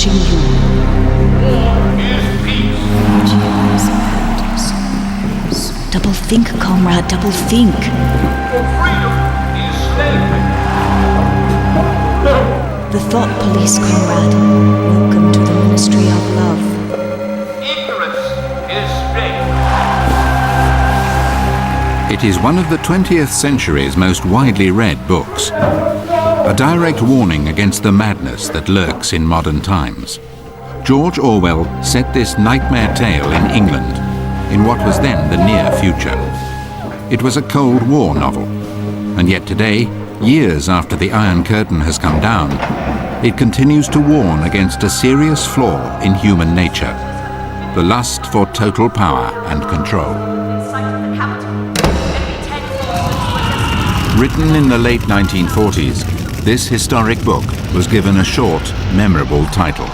watching you. War is peace. Double think, comrade, double think. For freedom is slavery. The thought police, comrade. Welcome to the Ministry of Love. Ignorance is strength. It is one of the 20th century's most widely read books. A direct warning against the madness that lurks in modern times. George Orwell set this nightmare tale in England, in what was then the near future. It was a Cold War novel, and yet today, years after the Iron Curtain has come down, it continues to warn against a serious flaw in human nature, the lust for total power and control. Written in the late 1940s, this historic book was given a short, memorable title.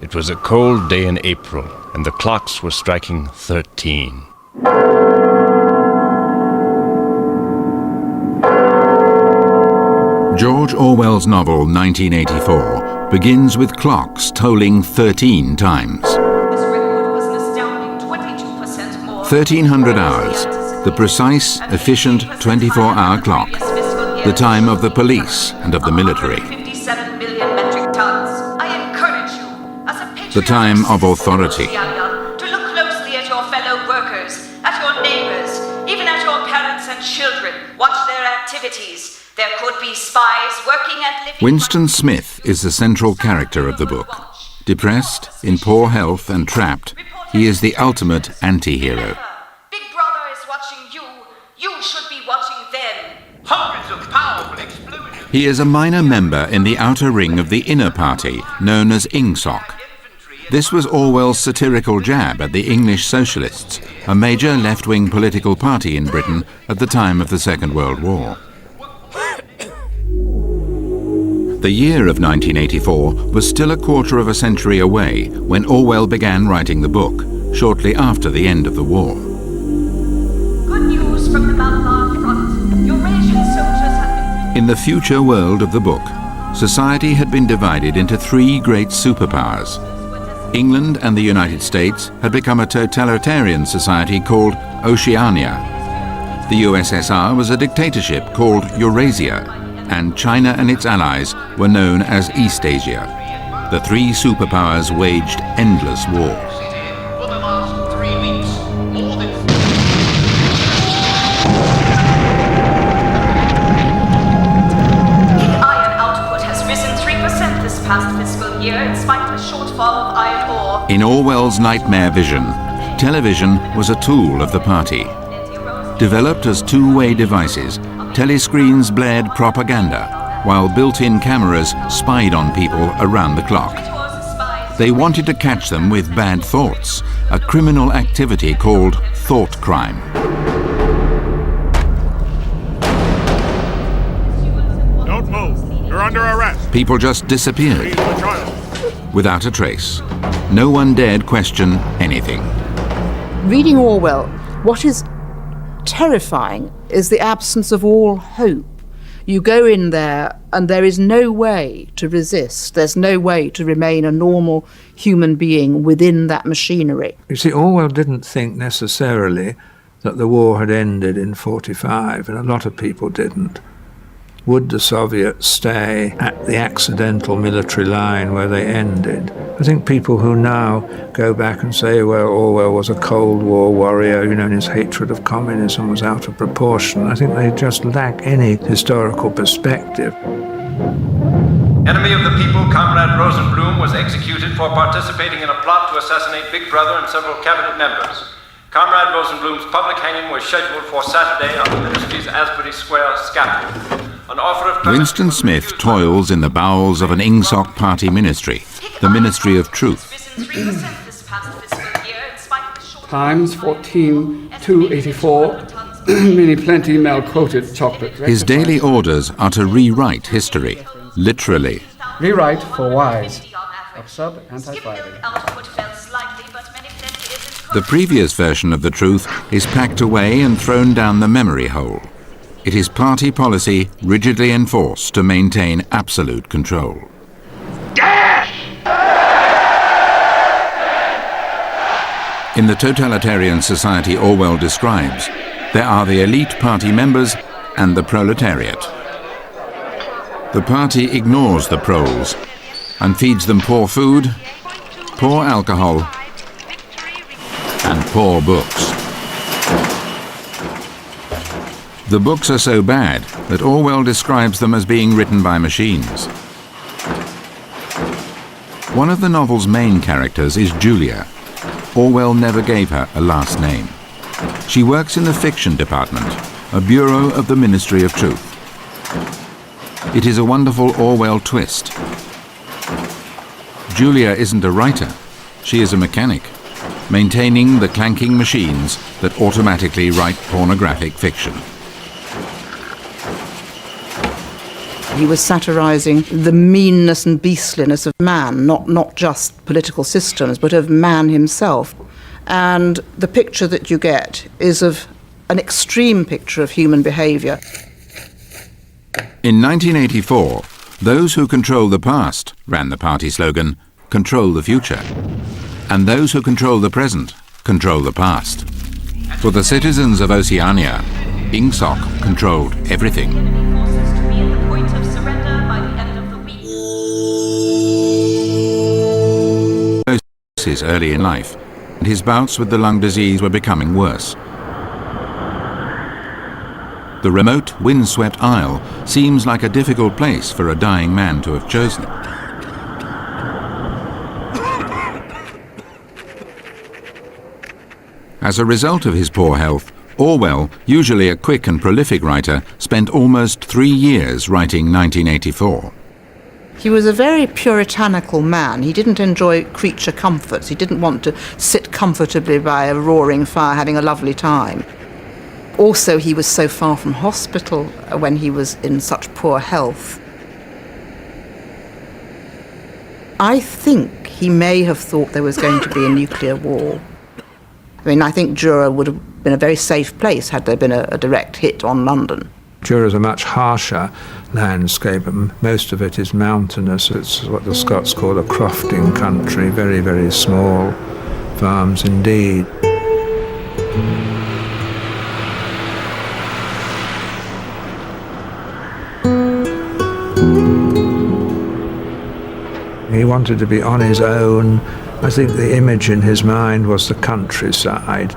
It was a cold day in April, and the clocks were striking 13. George Orwell's novel 1984 begins with clocks tolling 13 times. This record was an astounding 22% more. 1300 hours, the precise, efficient 24-hour clock, the time of the police and of the military. 57 million metric tons. I encourage you, as a The time of authority. to look closely at your fellow workers, at your neighbors, even at your parents and children. Watch their activities. There could be spies working and living. Winston Smith is the central character of the book. Depressed, in poor health and trapped, he is the ultimate anti-hero. Big Brother is watching you. You should be watching them. Hundreds of powerful explosions. He is a minor member in the outer ring of the inner party, known as Ingsoc. This was Orwell's satirical jab at the English socialists, a major left-wing political party in Britain at the time of the Second World War. The year of 1984 was still a quarter of a century away when Orwell began writing the book, shortly after the end of the war. Good news from the Malabar front. Eurasian soldiers have been... In the future world of the book, society had been divided into three great superpowers. England and the United States had become a totalitarian society called Oceania. The USSR was a dictatorship called Eurasia, and China and its allies were known as Eastasia. The three superpowers waged endless wars. For the last 3 weeks, more than... Pig iron output has risen 3% this past fiscal year in spite of a shortfall of iron ore. In Orwell's nightmare vision, television was a tool of the party. Developed as two-way devices, telescreens blared propaganda, while built-in cameras spied on people around the clock. They wanted to catch them with bad thoughts, a criminal activity called thought crime. Don't move. You're under arrest. People just disappeared, He's the child. without a trace. No one dared question anything. Reading Orwell, what is terrifying is the absence of all hope. You go in there and there is no way to resist. There's no way to remain a normal human being within that machinery. You see, Orwell didn't think necessarily that the war had ended in 1945, and a lot of people didn't. Would the Soviets stay at the accidental military line where they ended? I think people who now go back and say, well, Orwell was a Cold War warrior, and his hatred of communism was out of proportion, I think they just lack any historical perspective. Enemy of the people, Comrade Rosenblum was executed for participating in a plot to assassinate Big Brother and several cabinet members. Comrade Rosenblum's public hanging was scheduled for Saturday on the Ministry's Asbury Square scaffold. an offer of Winston Smith toils in the bowels of an Ingsoc party ministry, the Ministry of Truth. Times 14,284, many plenty mal-quoted chocolate. His daily orders are to rewrite history, literally. Rewrite for wise. Of sub-anti-fighting. The previous version of the truth is packed away and thrown down the memory hole. It is party policy rigidly enforced to maintain absolute control. In the totalitarian society Orwell describes, there are the elite party members and the proletariat. The party ignores the proles and feeds them poor food, poor alcohol, and poor books. The books are so bad that Orwell describes them as being written by machines. One of the novel's main characters is Julia. Orwell never gave her a last name. She works in the fiction department, a bureau of the Ministry of Truth. It is a wonderful Orwell twist. Julia isn't a writer, she is a mechanic, maintaining the clanking machines that automatically write pornographic fiction. He was satirising the meanness and beastliness of man, not just political systems, but of man himself. And the picture that you get is of an extreme picture of human behaviour. In 1984, those who control the past, ran the party slogan, control the future. And those who control the present, control the past. For the citizens of Oceania, Ingsoc controlled everything. Early in life, and his bouts with the lung disease were becoming worse. The remote, windswept isle seems like a difficult place for a dying man to have chosen. As a result of his poor health, Orwell, usually a quick and prolific writer, spent almost 3 years writing 1984. He was a very puritanical man. He didn't enjoy creature comforts. He didn't want to sit comfortably by a roaring fire having a lovely time. Also, he was so far from hospital when he was in such poor health. I think he may have thought there was going to be a nuclear war. I mean, I think Jura would have been a very safe place had there been a direct hit on London. Jura is a much harsher landscape, and most of it is mountainous. It's what the Scots call a crofting country, very, very small farms indeed. He wanted to be on his own. I think the image in his mind was the countryside.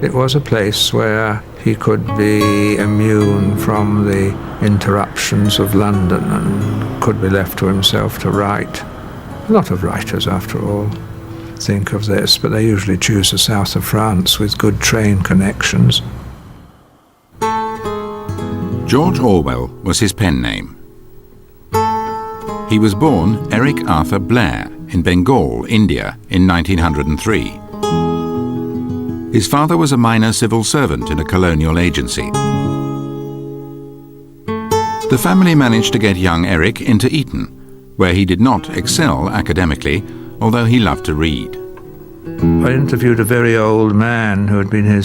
It was a place where he could be immune from the interruptions of London and could be left to himself to write. A lot of writers, after all, think of this, but they usually choose the south of France with good train connections. George Orwell was his pen name. He was born Eric Arthur Blair in Bengal, India, in 1903. His father was a minor civil servant in a colonial agency. The family managed to get young Eric into Eton, where he did not excel academically, although he loved to read. I interviewed a very old man who had been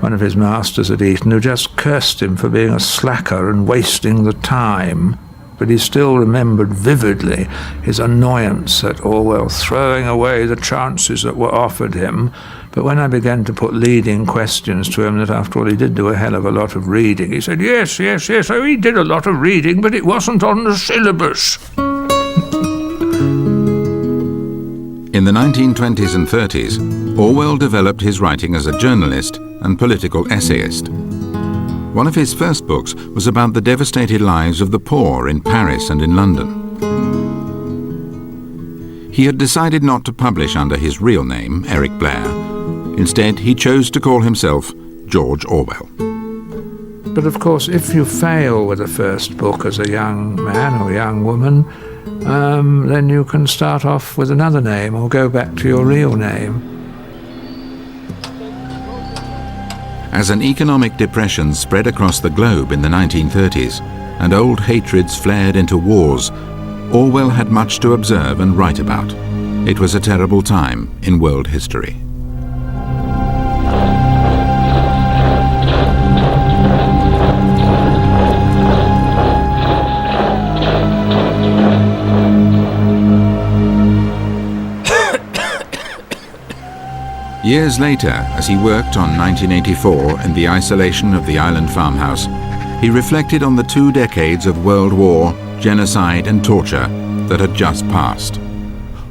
one of his masters at Eton, who just cursed him for being a slacker and wasting the time. But he still remembered vividly his annoyance at Orwell throwing away the chances that were offered him. But when I began to put leading questions to him, that after all he did do a hell of a lot of reading, he said, yes, oh, he did a lot of reading, but it wasn't on the syllabus. In the 1920s and 30s, Orwell developed his writing as a journalist and political essayist. One of his first books was about the devastated lives of the poor in Paris and in London. He had decided not to publish under his real name, Eric Blair. Instead, he chose to call himself George Orwell. But of course, if you fail with a first book as a young man or young woman, then you can start off with another name or go back to your real name. As an economic depression spread across the globe in the 1930s and old hatreds flared into wars, Orwell had much to observe and write about. It was a terrible time in world history. Years later, as he worked on 1984 in the isolation of the island farmhouse, he reflected on the 2 decades of world war, genocide and torture that had just passed.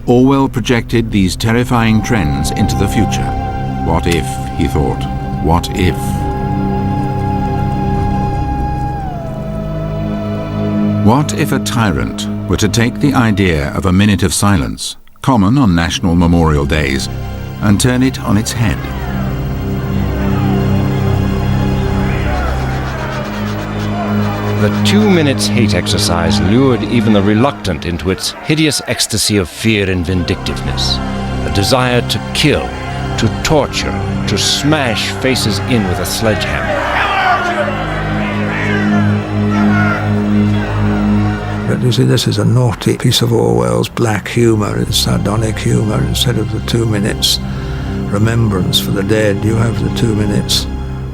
Orwell projected these terrifying trends into the future. What if, he thought, what if? What if a tyrant were to take the idea of a minute of silence, common on national memorial days, and turn it on its head? The 2 minutes hate exercise lured even the reluctant into its hideous ecstasy of fear and vindictiveness, a desire to kill, to torture, to smash faces in with a sledgehammer. But you see, this is a naughty piece of Orwell's black humour, it's sardonic humour. Instead of the 2 minutes remembrance for the dead, you have the 2 minutes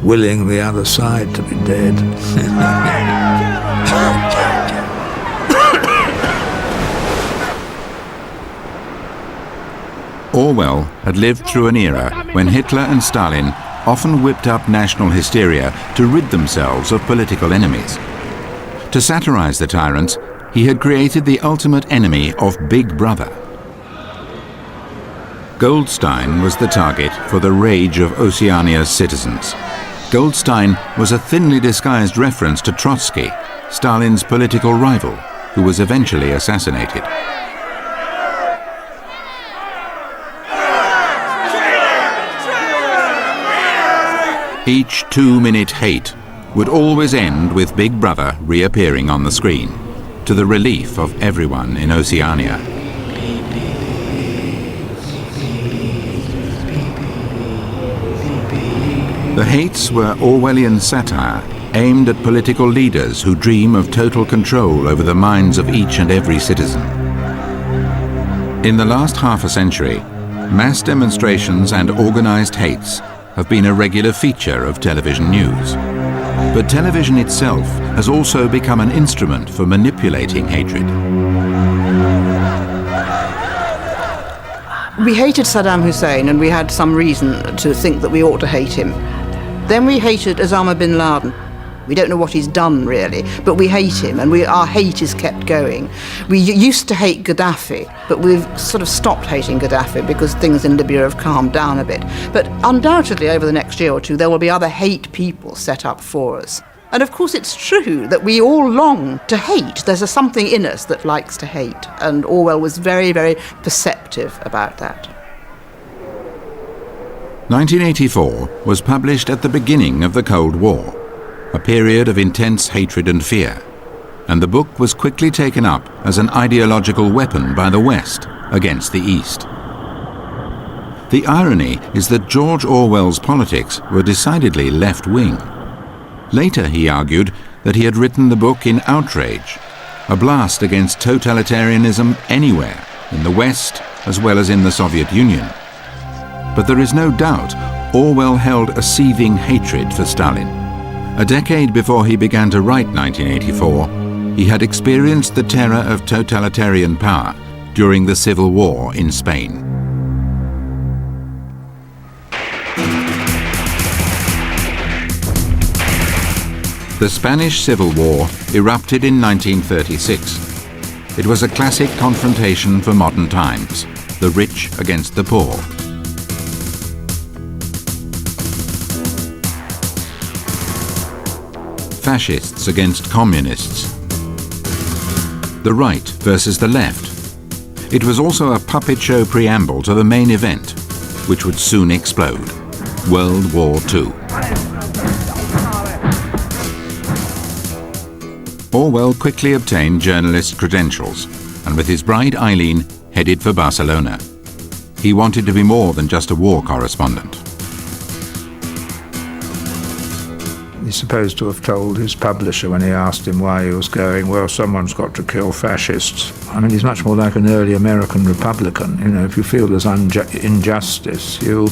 willing the other side to be dead. Orwell had lived through an era when Hitler and Stalin often whipped up national hysteria to rid themselves of political enemies. To satirize the tyrants, he had created the ultimate enemy of Big Brother. Goldstein was the target for the rage of Oceania's citizens. Goldstein was a thinly disguised reference to Trotsky, Stalin's political rival, who was eventually assassinated. Each 2-minute hate would always end with Big Brother reappearing on the screen, to the relief of everyone in Oceania. The hates were Orwellian satire aimed at political leaders who dream of total control over the minds of each and every citizen. In the last half a century, mass demonstrations and organized hates have been a regular feature of television news. But television itself has also become an instrument for manipulating hatred. We hated Saddam Hussein, and we had some reason to think that we ought to hate him. Then we hated Osama bin Laden. We don't know what he's done, really, but we hate him, and our hate is kept going. We used to hate Gaddafi, but we've sort of stopped hating Gaddafi because things in Libya have calmed down a bit. But undoubtedly, over the next year or two, there will be other hate people set up for us. And of course, it's true that we all long to hate. There's something in us that likes to hate, and Orwell was very, very perceptive about that. 1984 was published at the beginning of the Cold War, a period of intense hatred and fear, and the book was quickly taken up as an ideological weapon by the West against the East. The irony is that George Orwell's politics were decidedly left-wing. Later he argued that he had written the book in outrage, a blast against totalitarianism anywhere, in the West as well as in the Soviet Union. But there is no doubt Orwell held a seething hatred for Stalin. A decade before he began to write 1984, he had experienced the terror of totalitarian power during the Civil War in Spain. The Spanish Civil War erupted in 1936. It was a classic confrontation for modern times, the rich against the poor. Fascists against communists. The right versus the left. It was also a puppet show preamble to the main event, which would soon explode: World War II. Orwell quickly obtained journalist credentials, and with his bride Eileen, headed for Barcelona. He wanted to be more than just a war correspondent. He's supposed to have told his publisher when he asked him why he was going, well, someone's got to kill fascists. I mean, he's much more like an early American Republican. You know, if you feel there's injustice, you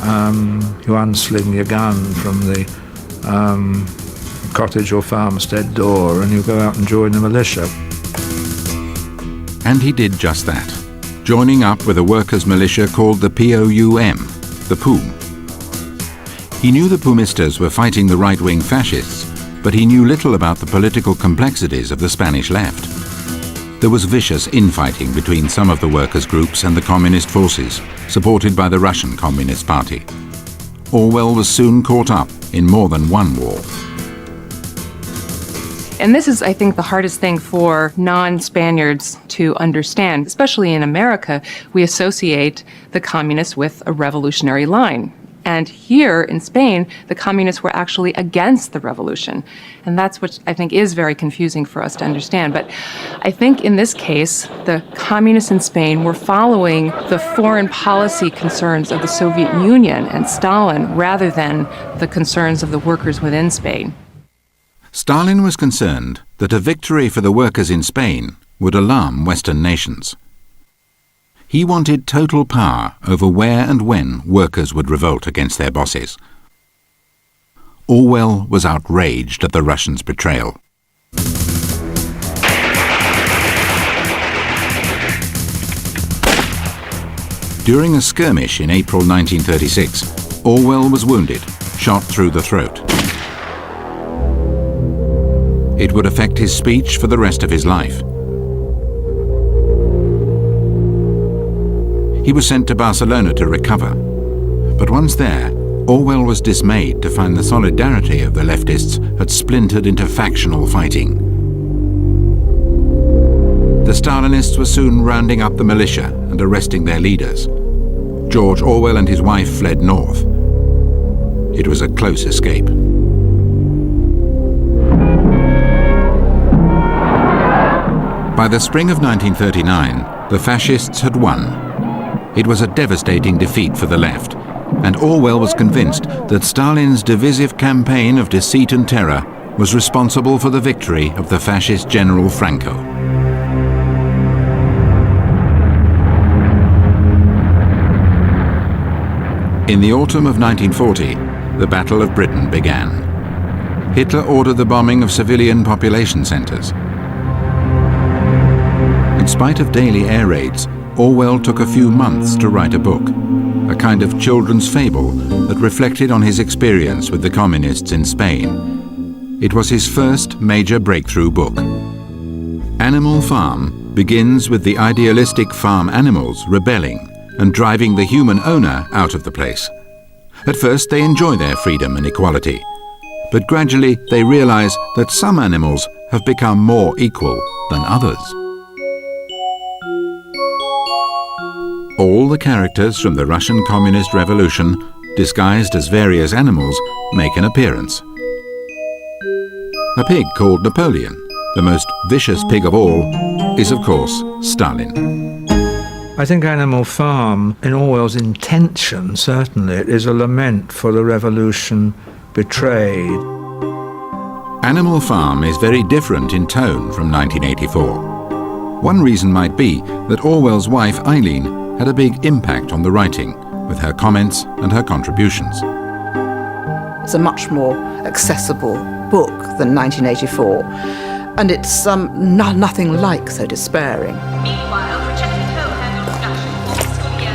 unsling your gun from the cottage or farmstead door and you go out and join the militia. And he did just that, joining up with a workers' militia called the POUM, the POUM. He knew the Pumistas were fighting the right-wing fascists, but he knew little about the political complexities of the Spanish left. There was vicious infighting between some of the workers' groups and the communist forces, supported by the Russian Communist Party. Orwell was soon caught up in more than one war. And this is, I think, the hardest thing for non-Spaniards to understand. Especially in America, we associate the communists with a revolutionary line. And here in Spain, the communists were actually against the revolution. And that's what I think is very confusing for us to understand. But I think in this case, the communists in Spain were following the foreign policy concerns of the Soviet Union and Stalin rather than the concerns of the workers within Spain. Stalin was concerned that a victory for the workers in Spain would alarm Western nations. He wanted total power over where and when workers would revolt against their bosses. Orwell was outraged at the Russians' betrayal. During a skirmish in April 1936, Orwell was wounded, shot through the throat. It would affect his speech for the rest of his life. He was sent to Barcelona to recover. But once there, Orwell was dismayed to find the solidarity of the leftists had splintered into factional fighting. The Stalinists were soon rounding up the militia and arresting their leaders. George Orwell and his wife fled north. It was a close escape. By the spring of 1939, the fascists had won. It was a devastating defeat for the left, and Orwell was convinced that Stalin's divisive campaign of deceit and terror was responsible for the victory of the fascist General Franco. In the autumn of 1940, the Battle of Britain began. Hitler ordered the bombing of civilian population centres. In spite of daily air raids, Orwell took a few months to write a book, a kind of children's fable that reflected on his experience with the communists in Spain. It was his first major breakthrough book. Animal Farm begins with the idealistic farm animals rebelling and driving the human owner out of the place. At first they enjoy their freedom and equality, but gradually they realize that some animals have become more equal than others. All the characters from the Russian Communist Revolution, disguised as various animals, make an appearance. A pig called Napoleon, the most vicious pig of all, is of course Stalin. I think Animal Farm, in Orwell's intention, certainly, it is a lament for the revolution betrayed. Animal Farm is very different in tone from 1984. One reason might be that Orwell's wife Eileen had a big impact on the writing, with her comments and her contributions. It's a much more accessible book than 1984, and it's nothing like so despairing. Meanwhile, projected whole-handle production for fiscal year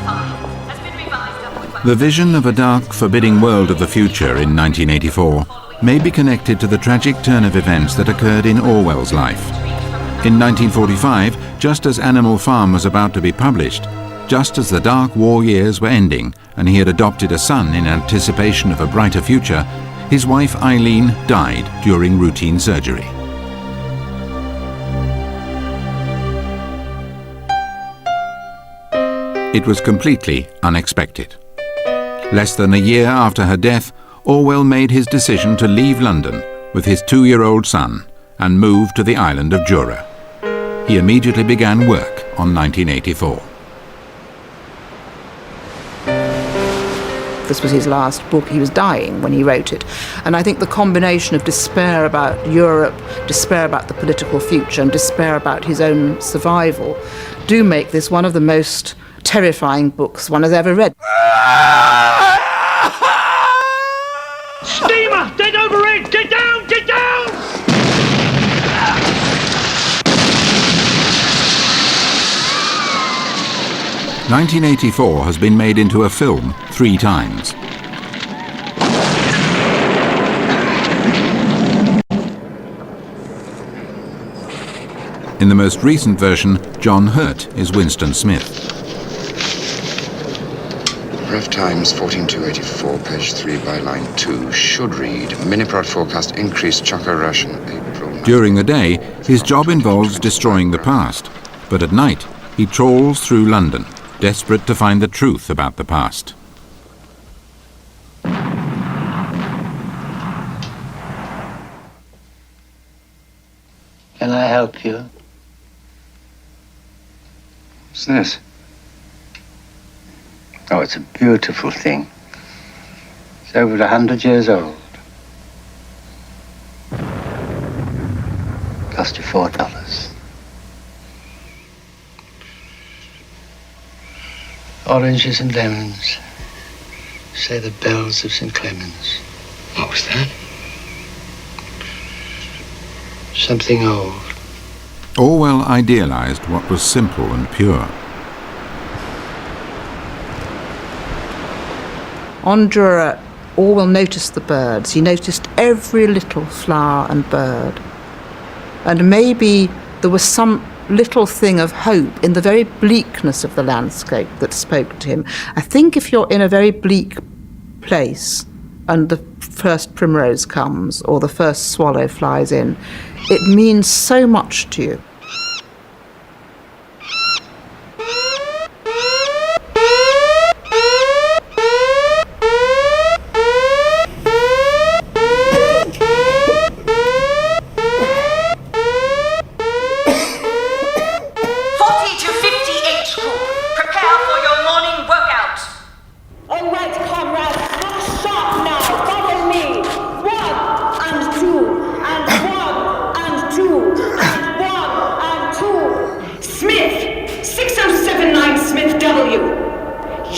84-85 has been revised upward by... The vision of a dark, forbidding world of the future in 1984 may be connected to the tragic turn of events that occurred in Orwell's life. In 1945, just as Animal Farm was about to be published, just as the dark war years were ending and he had adopted a son in anticipation of a brighter future, his wife Eileen died during routine surgery. It was completely unexpected. Less than a year after her death, Orwell made his decision to leave London with his 2-year-old son and move to the island of Jura. He immediately began work on 1984. This was his last book. He was dying when he wrote it. And I think the combination of despair about Europe, despair about the political future, and despair about his own survival do make this one of the most terrifying books one has ever read. Steamer! Dead overhead! Get down! Get down! "1984 has been made into a film 3 times. In the most recent version, John Hurt is Winston Smith. Rough Times 14284, page 3 by line 2, should read, Miniprod forecast increased Chukka Russian, April 9th. During the day, his job involves destroying the past, but at night, he trawls through London, desperate to find the truth about the past. Can I help you? What's this? Oh, it's a beautiful thing. It's over 100 years old. Cost you $4. Oranges and lemons. Say the bells of St. Clemens. What was that? Something old. Orwell idealized what was simple and pure. On Jura, Orwell noticed the birds. He noticed every little flower and bird. And maybe there was some little thing of hope in the very bleakness of the landscape that spoke to him. I think if you're in a very bleak place and the first primrose comes or the first swallow flies in, it means so much to you.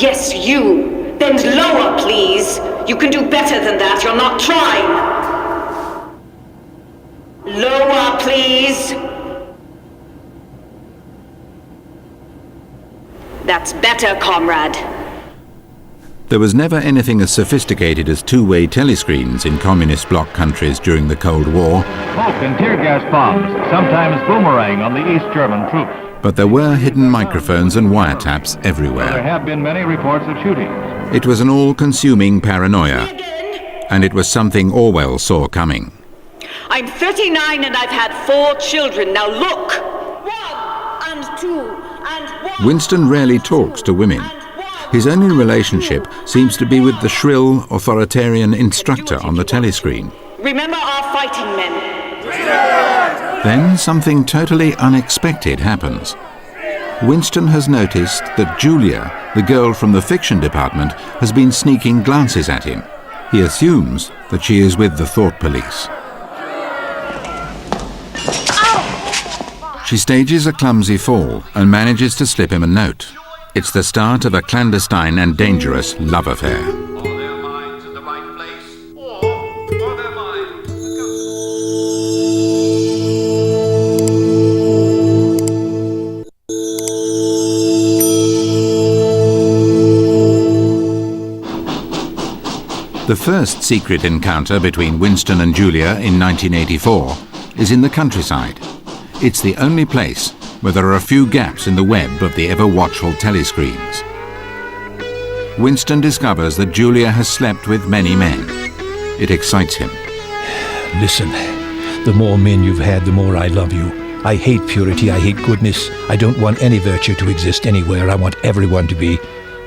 Yes, you. Bend lower, please. You can do better than that. You're not trying. Lower, please. That's better, comrade. There was never anything as sophisticated as two-way telescreens in communist bloc countries during the Cold War. Smoke and tear gas bombs, sometimes boomerang on the East German troops. But there were hidden microphones and wiretaps everywhere. There have been many reports of shootings. It was an all-consuming paranoia, and it was something Orwell saw coming. I'm 39 and I've had 4 children. Now look! 1 and 2 and 1. Winston rarely talks to women. His only relationship seems to be with the shrill, authoritarian instructor on the telescreen. Remember our fighting men. Then something totally unexpected happens. Winston has noticed that Julia, the girl from the fiction department, has been sneaking glances at him. He assumes that she is with the thought police. She stages a clumsy fall and manages to slip him a note. It's the start of a clandestine and dangerous love affair. The first secret encounter between Winston and Julia in 1984 is in the countryside. It's the only place where there are a few gaps in the web of the ever-watchful telescreens. Winston discovers that Julia has slept with many men. It excites him. Listen, the more men you've had, the more I love you. I hate purity, I hate goodness. I don't want any virtue to exist anywhere. I want everyone to be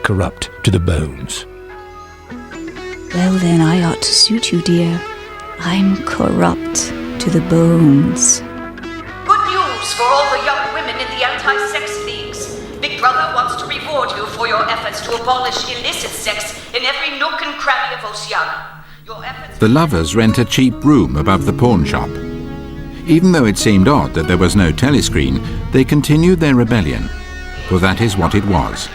corrupt to the bones. Well then, I ought to suit you, dear. I'm corrupt to the bones. Good news for all the young women in the anti-sex leagues. Big Brother wants to reward you for your efforts to abolish illicit sex in every nook and cranny of Oceania. Your efforts... The lovers rent a cheap room above the pawn shop. Even though it seemed odd that there was no telescreen, they continued their rebellion. For that is what it was.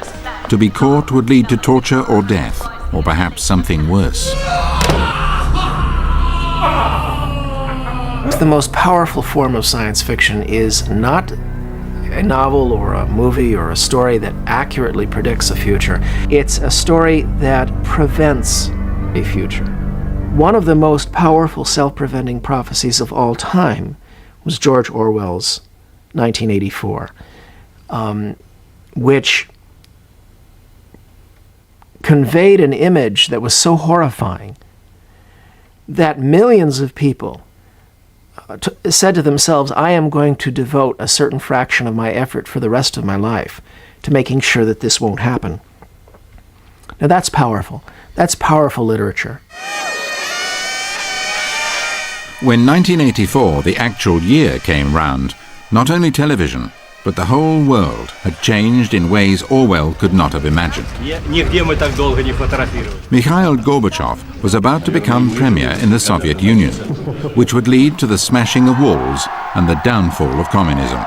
To be caught would lead to torture or death, or perhaps something worse. The most powerful form of science fiction is not a novel or a movie or a story that accurately predicts a future. It's a story that prevents a future. One of the most powerful self-preventing prophecies of all time was George Orwell's 1984, which conveyed an image that was so horrifying that millions of people said to themselves, I am going to devote a certain fraction of my effort for the rest of my life to making sure that this won't happen. Now that's powerful. That's powerful literature. When 1984, the actual year, came round, not only television, but the whole world had changed in ways Orwell could not have imagined. Mikhail Gorbachev was about to become premier in the Soviet Union, which would lead to the smashing of walls and the downfall of communism.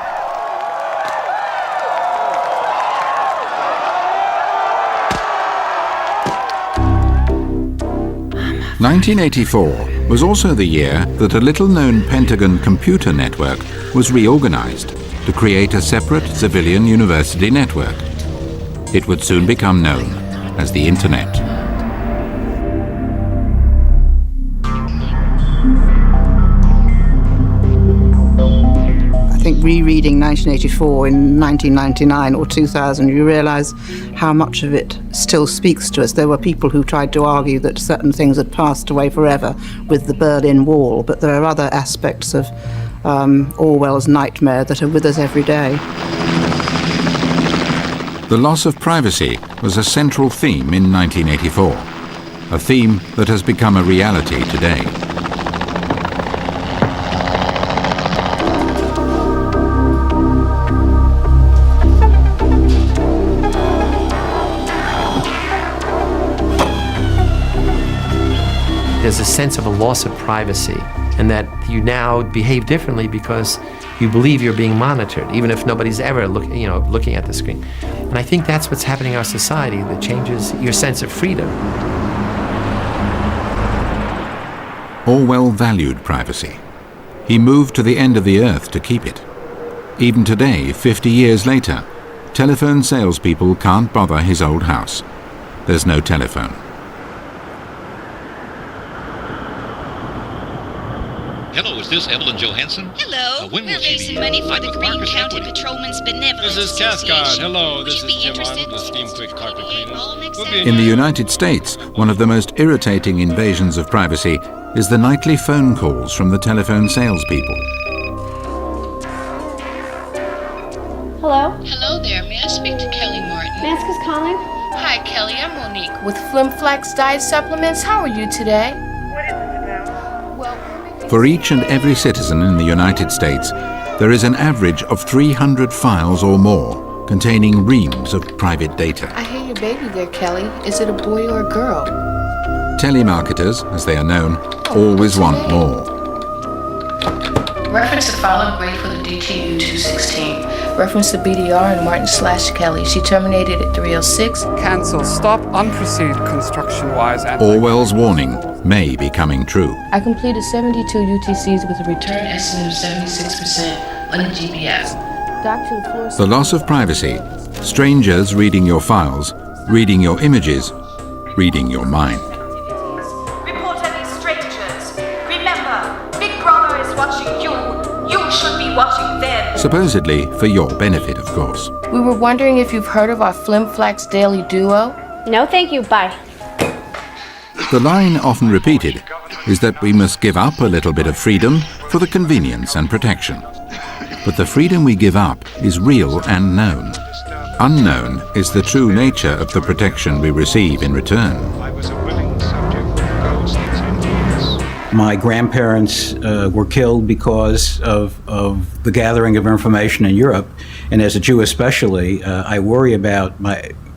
(1984) was also the year that a little-known Pentagon computer network was reorganized to create a separate civilian university network. It would soon become known as the Internet. I think rereading 1984 in 1999 or 2000, you realise how much of it still speaks to us. There were people who tried to argue that certain things had passed away forever with the Berlin Wall, but there are other aspects of Orwell's nightmare that are with us every day. The loss of privacy was a central theme in 1984, a theme that has become a reality today. There's a sense of a loss of privacy, and that you now behave differently because you believe you're being monitored, even if nobody's ever looking at the screen. And I think that's what's happening in our society that changes your sense of freedom. Orwell valued privacy. He moved to the end of the earth to keep it. Even today, 50 years later, telephone salespeople can't bother his old house. There's no telephone. Hello, is this Evelyn Johansson? Hello. When We're will she raising be money for the Michael Green Parker's County equity? Patrolmen's Benevolence This is Cascard. Association. Hello, Would this you is be Tim interested? Arnold with Steam Quick Carpet Cleaners. In the United States, one of the most irritating invasions of privacy is the nightly phone calls from the telephone salespeople. Hello? Hello there. May I speak to Kelly Martin? May I ask who's calling? Hi, Kelly. I'm Monique. With Flim Flax Diet Supplements, how are you today? For each and every citizen in the United States, there is an average of 300 files or more containing reams of private data. I hear your baby there, Kelly. Is it a boy or a girl? Telemarketers, as they are known, always want more. Reference the following grade for the DTU 216. Reference the BDR and Martin/Kelly. She terminated at 306. Cancel, stop, unproceed, construction-wise, and... Orwell's warning may be coming true. I completed 72 UTCs with a return estimate of 76% on the GPS. Doctor, the floor... The loss of privacy, strangers reading your files, reading your images, reading your mind. Report any strangers. Remember, Big Brother is watching you. You should be watching them. Supposedly for your benefit, of course. We were wondering if you've heard of our Flim Flax Daily Duo? No, thank you. Bye. The line often repeated is that we must give up a little bit of freedom for the convenience and protection. But the freedom we give up is real and known. Unknown is the true nature of the protection we receive in return. My grandparents were killed because of the gathering of information in Europe, and as a Jew especially, I worry about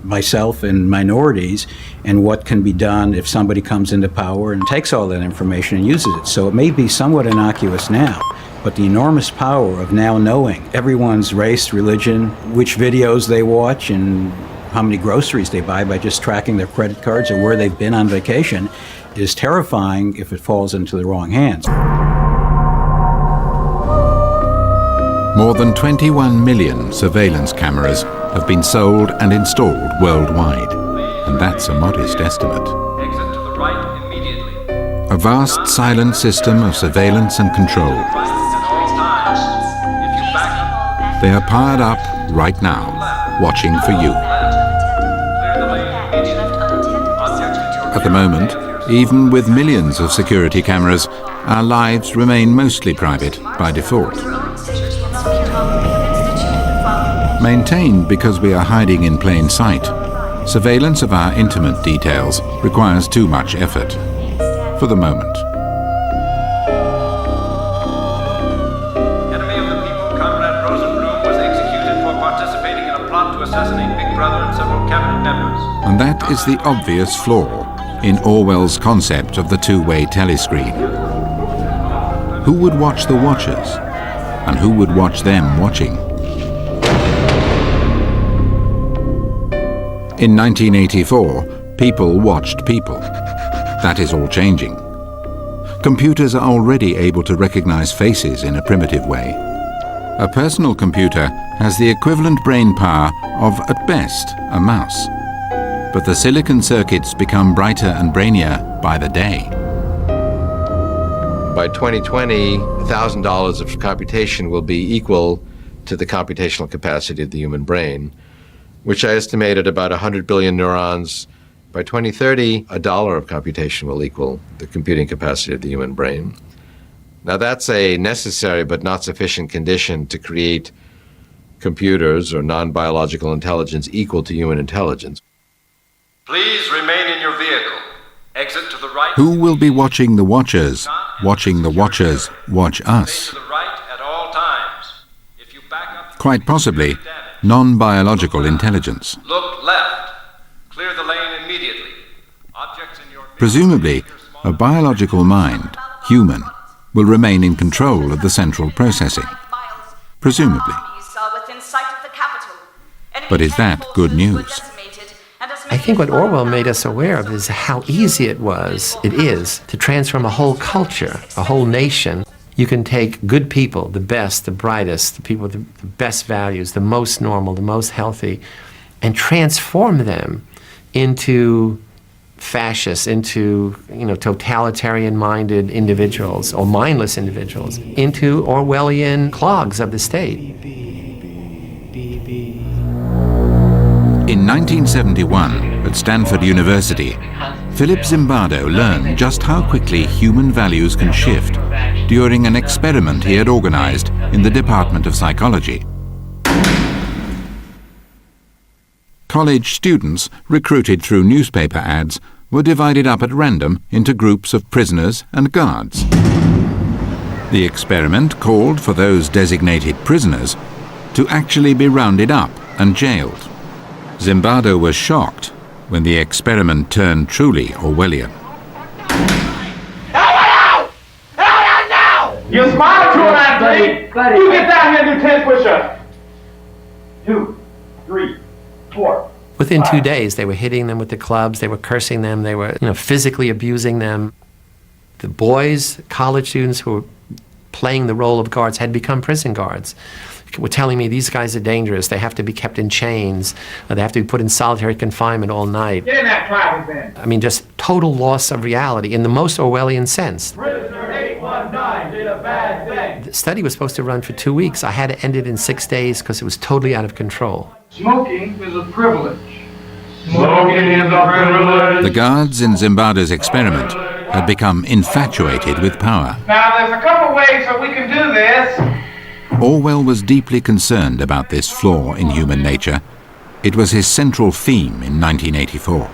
myself and minorities and what can be done if somebody comes into power and takes all that information and uses it. So it may be somewhat innocuous now, but the enormous power of now knowing everyone's race, religion, which videos they watch, and how many groceries they buy by just tracking their credit cards or where they've been on vacation is terrifying if it falls into the wrong hands. More than 21 million surveillance cameras have been sold and installed worldwide, and that's a modest estimate. Exit to the right immediately. A vast silent system of surveillance and control. At all times. If you back They are powered up right now, watching for you. clear the lane immediately. Objects in your At the moment, even with millions of security cameras, our lives remain mostly private by default. Maintained because we are hiding in plain sight, surveillance of our intimate details requires too much effort. For the moment. enemy of the people, Comrade Rosenblum, was executed for participating in a plot to assassinate Big Brother and several cabinet members. And that is the obvious flaw in Orwell's concept of the two-way telescreen. Who would watch the watchers, and who would watch them watching? In 1984, people watched people. That is all changing. Computers are already able to recognize faces in a primitive way. A personal computer has the equivalent brain power of, at best, a mouse. But the silicon circuits become brighter and brainier by the day. By 2020, $1,000 of computation will be equal to the computational capacity of the human brain, which I estimate at about 100 billion neurons. By 2030, $1 of computation will equal the computing capacity of the human brain. Now that's a necessary but not sufficient condition to create computers or non-biological intelligence equal to human intelligence. Please remain in your vehicle. Exit to the right. Who will be watching the watchers? Watching the watchers watch us. To the right at all times. If you back up, Quite possibly, non-biological intelligence. look left. Clear the lane immediately. Objects in your Presumably, a biological mind, human, will remain in control of the central processing. Presumably. But is that good news? I think what Orwell made us aware of is how easy it is, to transform a whole culture, a whole nation. You can take good people, the best, the brightest, the people with the best values, the most normal, the most healthy, and transform them into fascists, into totalitarian-minded individuals or mindless individuals, into Orwellian clogs of the state. In 1971, at Stanford University, Philip Zimbardo learned just how quickly human values can shift during an experiment he had organized in the Department of Psychology. College students, recruited through newspaper ads, were divided up at random into groups of prisoners and guards. The experiment called for those designated prisoners to actually be rounded up and jailed. Zimbardo was shocked when the experiment turned truly Orwellian. You smile to an athlete. You get down here and do 10 push-ups. 2, 3, 4. Within 2 days, they were hitting them with the clubs, they were cursing them, they were physically abusing them. The boys, college students who were playing the role of guards had become prison guards. Were telling me these guys are dangerous, they have to be kept in chains, they have to be put in solitary confinement all night. Get in that traffic then. I mean, just total loss of reality in the most Orwellian sense. Prisoner 819 did a bad thing. The study was supposed to run for 2 weeks. I had to end it in 6 days because it was totally out of control. Smoking is a privilege. Smoking is a privilege. The guards in Zimbardo's experiment had become infatuated with power. Now, there's a couple ways that we can do this. Orwell was deeply concerned about this flaw in human nature. It was his central theme in 1984.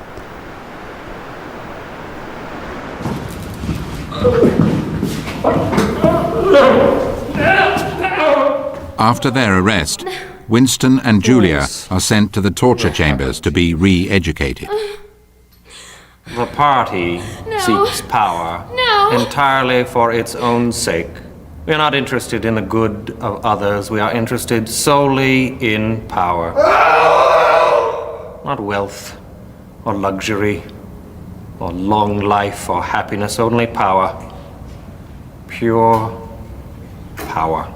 After their arrest, Winston and Julia are sent to the torture chambers to be re-educated. The party seeks power entirely for its own sake. We are not interested in the good of others. We are interested solely in power. Not wealth or luxury or long life or happiness, only power. Pure power.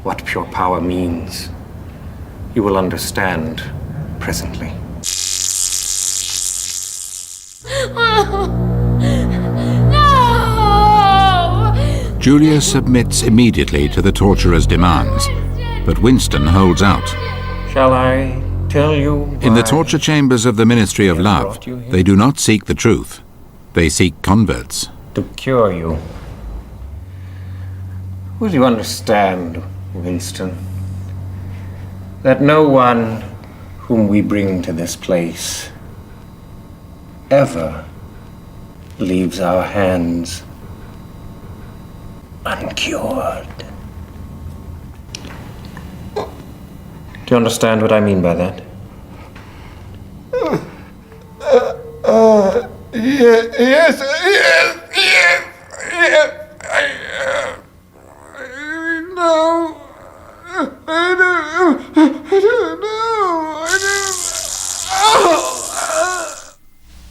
What pure power means, you will understand presently. Julia submits immediately to the torturer's demands, but Winston holds out. Shall I tell you? In the torture chambers of the Ministry of Love, they do not seek the truth. They seek converts. To cure you. Will you understand, Winston, that no one whom we bring to this place ever leaves our hands uncured? Do you understand what I mean by that? Yes. No. I don't know.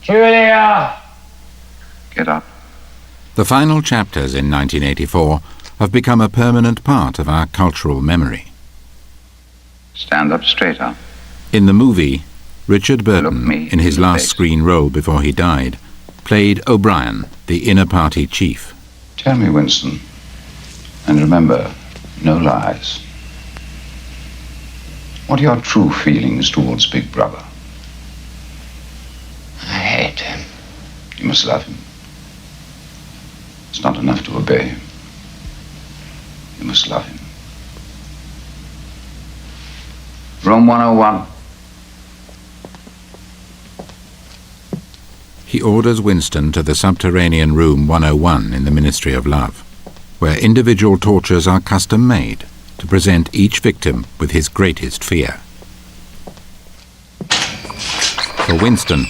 Julia! Get up. The final chapters in 1984 have become a permanent part of our cultural memory. Stand up straighter. In the movie, Richard Burton, in his last screen role before he died, played O'Brien, the inner party chief. Tell me, Winston, and remember, no lies. What are your true feelings towards Big Brother? I hate him. You must love him. It's not enough to obey him. You must love him. Room 101. He orders Winston to the subterranean room 101 in the Ministry of Love, where individual tortures are custom-made to present each victim with his greatest fear. For Winston,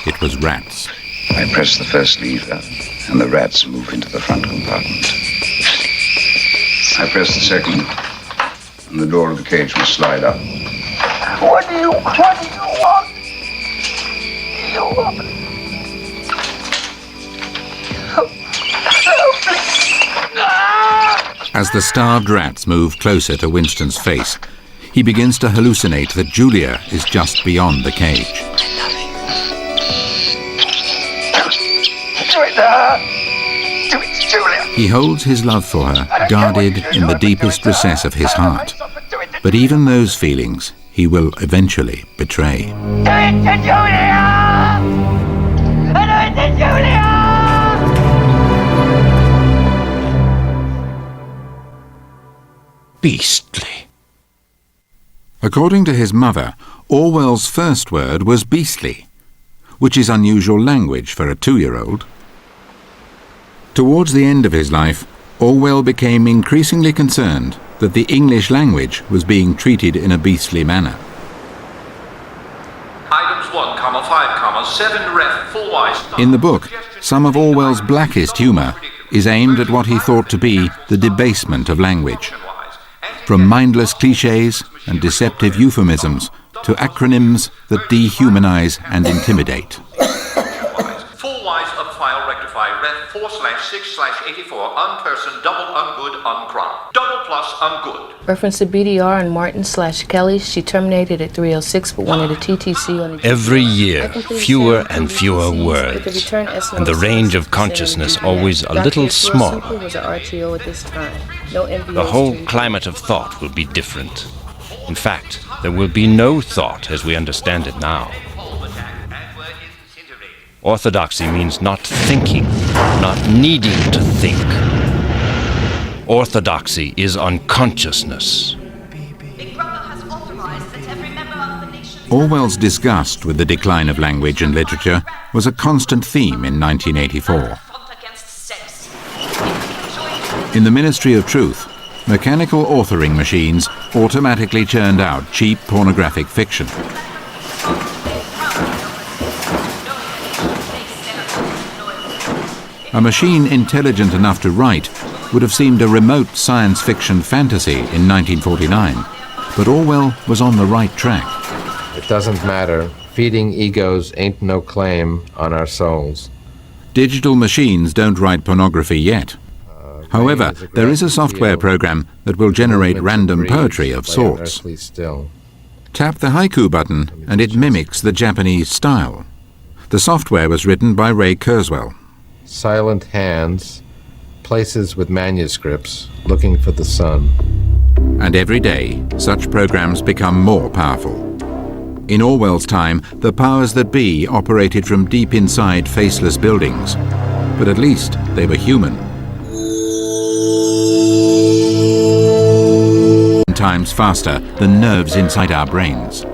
it was rats. I press the first lever, and the rats move into the front compartment. I press the second, and the door of the cage will slide up. What do you want? As the starved rats move closer to Winston's face, he begins to hallucinate that Julia is just beyond the cage. Do it to her! Do it to Julia! He holds his love for her guarded in the deepest recess of his heart. But even those feelings he will eventually betray. Do it to Julia! Do it to Julia! Beastly. According to his mother, Orwell's first word was beastly, which is unusual language for a 2-year-old. Towards the end of his life, Orwell became increasingly concerned that the English language was being treated in a beastly manner. Items 1, 5, 7 ref, full wise. In the book, some of Orwell's blackest humour is aimed at what he thought to be the debasement of language. From mindless clichés and deceptive euphemisms to acronyms that dehumanize and intimidate. Full wise up file rectify ref 4/6/84 unperson double ungood uncron. Double plus ungood. Reference to BDR and Martin/Kelly. She terminated at 3:06 but wanted a TTC on the... Every year, fewer and fewer words, and the range of consciousness always a little smaller. The whole climate of thought will be different. In fact, there will be no thought as we understand it now. Orthodoxy means not thinking, not needing to think. Orthodoxy is unconsciousness. Orwell's disgust with the decline of language and literature was a constant theme in 1984. In the Ministry of Truth, mechanical authoring machines automatically churned out cheap pornographic fiction. A machine intelligent enough to write would have seemed a remote science fiction fantasy in 1949, but Orwell was on the right track. It doesn't matter. Feeding egos ain't no claim on our souls. Digital machines don't write pornography yet. However, there is a software program that will generate random poetry of sorts. Tap the haiku button and it mimics the Japanese style. The software was written by Ray Kurzweil. Silent hands, places with manuscripts, looking for the sun. And every day, such programs become more powerful. In Orwell's time, the powers that be operated from deep inside faceless buildings, but at least they were human. Times faster than nerves inside our brains.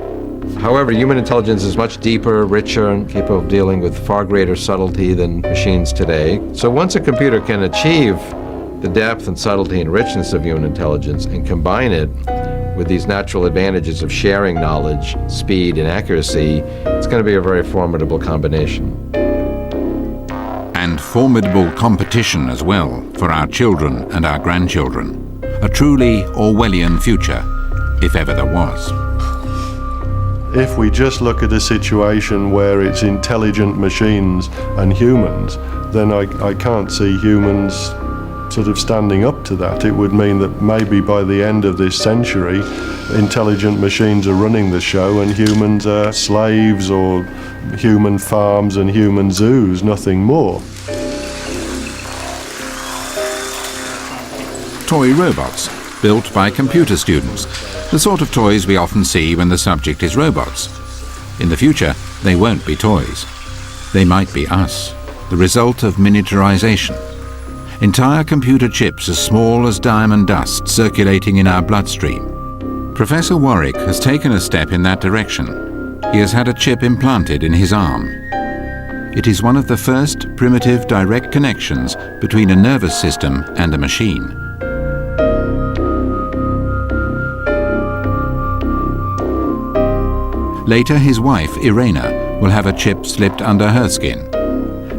However, human intelligence is much deeper, richer, and capable of dealing with far greater subtlety than machines today. So once a computer can achieve the depth and subtlety and richness of human intelligence and combine it with these natural advantages of sharing knowledge, speed, and accuracy, it's going to be a very formidable combination. And formidable competition as well for our children and our grandchildren. A truly Orwellian future, if ever there was. If we just look at a situation where it's intelligent machines and humans, then I can't see humans sort of standing up to that. It would mean that maybe by the end of this century, intelligent machines are running the show and humans are slaves or human farms and human zoos, nothing more. Toy robots, built by computer students, the sort of toys we often see when the subject is robots. In the future, they won't be toys. They might be us, the result of miniaturization. Entire computer chips as small as diamond dust circulating in our bloodstream. Professor Warwick has taken a step in that direction. He has had a chip implanted in his arm. It is one of the first primitive direct connections between a nervous system and a machine. Later, his wife, Irena, will have a chip slipped under her skin.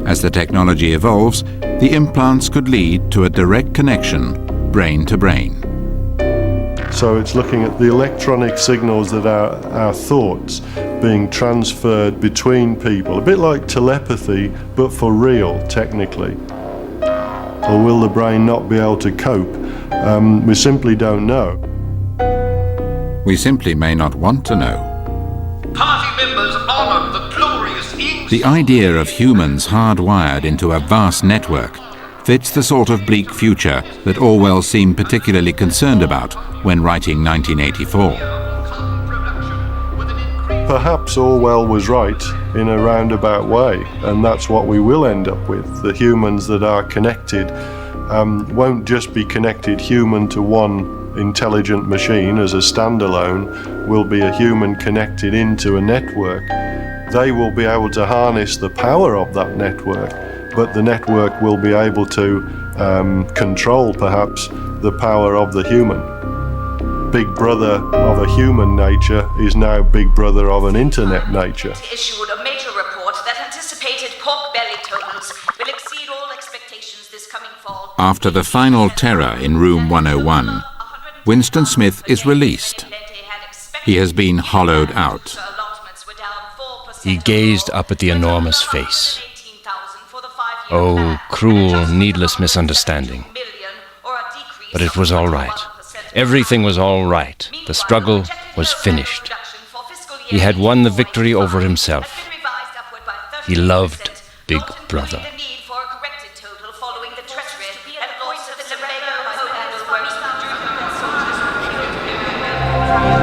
As the technology evolves, the implants could lead to a direct connection, brain to brain. So it's looking at the electronic signals that our thoughts being transferred between people, a bit like telepathy, but for real, technically. Or will the brain not be able to cope? We simply don't know. We simply may not want to know. Party members honor the glorious Ingsoc. The idea of humans hardwired into a vast network fits the sort of bleak future that Orwell seemed particularly concerned about when writing 1984. Perhaps Orwell was right in a roundabout way, and that's what we will end up with. The humans that are connected won't just be connected human to one intelligent machine as a standalone, will be a human connected into a network. They will be able to harness the power of that network, but the network will be able to control perhaps the power of the human. Big brother of a human nature is now big brother of an internet nature. Issued a major report that anticipated pork belly totals will exceed all expectations this coming fall. After the final terror in Room 101, Winston Smith is released. He has been hollowed out. He gazed up at the enormous face. Oh, cruel, needless misunderstanding. But it was all right. Everything was all right. The struggle was finished. He had won the victory over himself. He loved Big Brother. Thank you.